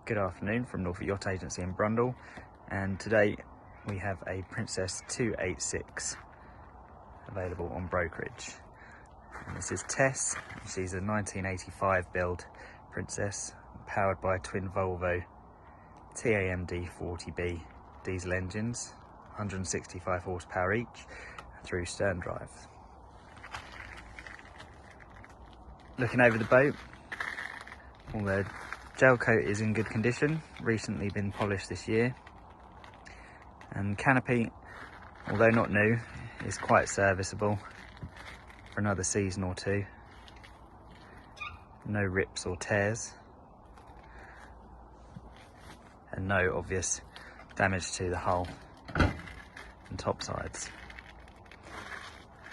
Good afternoon from Norfolk Yacht Agency in Brundall, and today we have a Princess 286 available on brokerage. And this is Tess. She's a 1985 build Princess, powered by twin Volvo TAMD 40B diesel engines, 165 horsepower each, through stern drive. Looking over the boat, all the gel coat is in good condition, recently been polished this year, and canopy, although not new, is quite serviceable for another season or two. No rips or tears, and no obvious damage to the hull and top sides.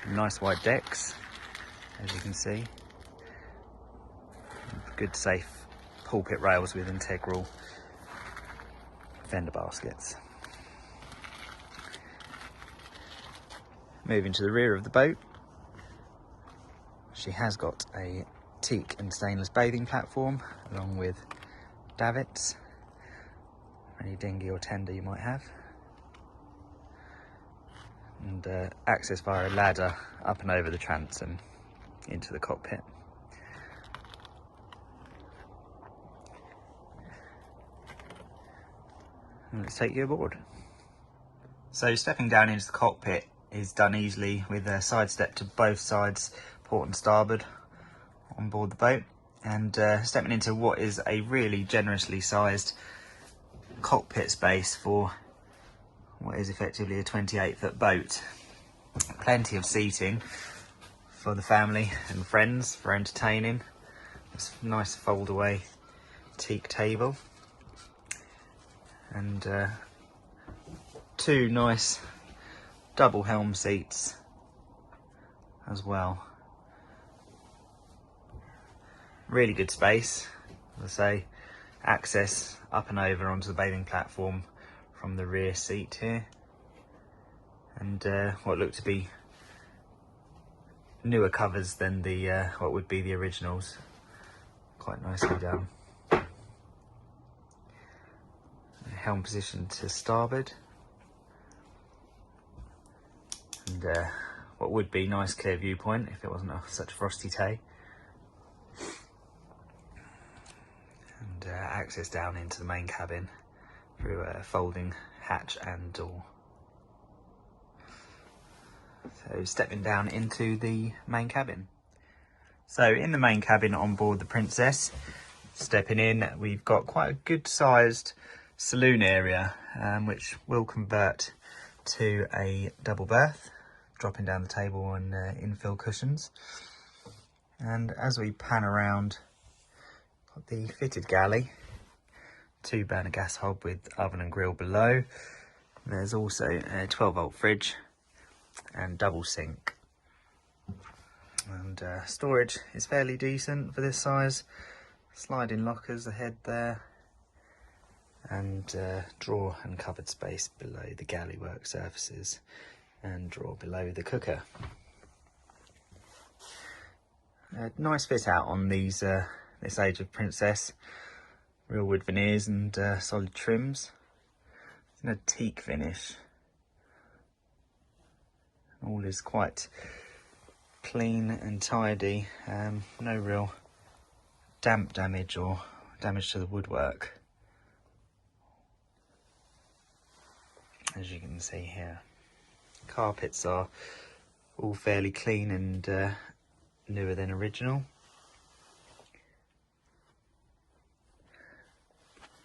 Nice wide decks, as you can see. Good safe pulpit rails with integral fender baskets. Moving to the rear of the boat, she has got a teak and stainless bathing platform along with davits for any dinghy or tender you might have, and access via a ladder up and over the transom into the cockpit. And let's take you aboard. So stepping down into the cockpit is done easily with a side step to both sides, port and starboard, on board the boat, and stepping into what is a really generously sized cockpit space for what is effectively a 28-foot boat. Plenty of seating for the family and friends for entertaining. It's a nice fold away teak table, and two nice double helm seats as well. Really good space, as I say, access up and over onto the bathing platform from the rear seat here, and what look to be newer covers than the what would be the originals, quite nicely done. Helm position to starboard, and what would be nice clear viewpoint if it wasn't such a frosty day, and access down into the main cabin through a folding hatch and door. So stepping down into the main cabin. So in the main cabin on board the Princess, stepping in, we've got quite a good sized saloon area, which will convert to a double berth, dropping down the table and infill cushions. And as we pan around, got the fitted galley, 2-burner gas hob with oven and grill below. There's also a 12-volt fridge and double sink, and storage is fairly decent for this size. Sliding lockers ahead there, and drawer and cupboard space below the galley work surfaces, and drawer below the cooker. Nice fit out on these this age of Princess. Real wood veneers and solid trims. It's in a teak finish. All is quite clean and tidy. No real damp damage or damage to the woodwork, as you can see here. Carpets are all fairly clean and newer than original.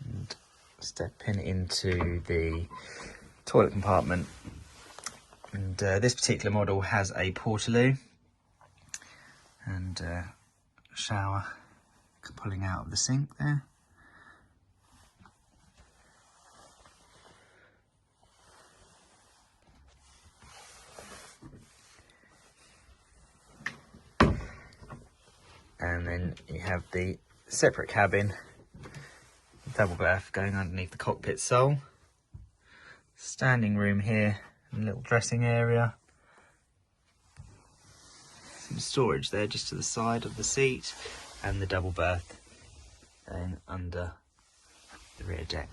And stepping into the toilet compartment, and this particular model has a portaloo and shower pulling out of the sink there. And then you have the separate cabin, double berth going underneath the cockpit sole. Standing room here, and a little dressing area. Some storage there just to the side of the seat, and the double berth going under the rear deck.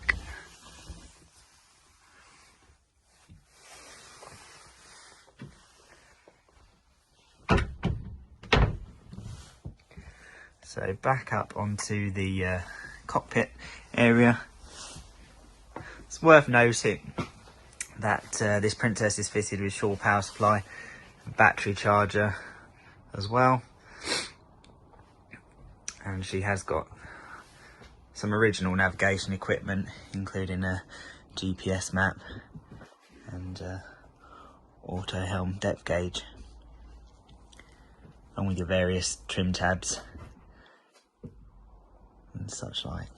So back up onto the cockpit area. It's worth noting that this Princess is fitted with shore power supply, battery charger as well, and she has got some original navigation equipment, including a GPS map and auto helm depth gauge, along with your various trim tabs and such like.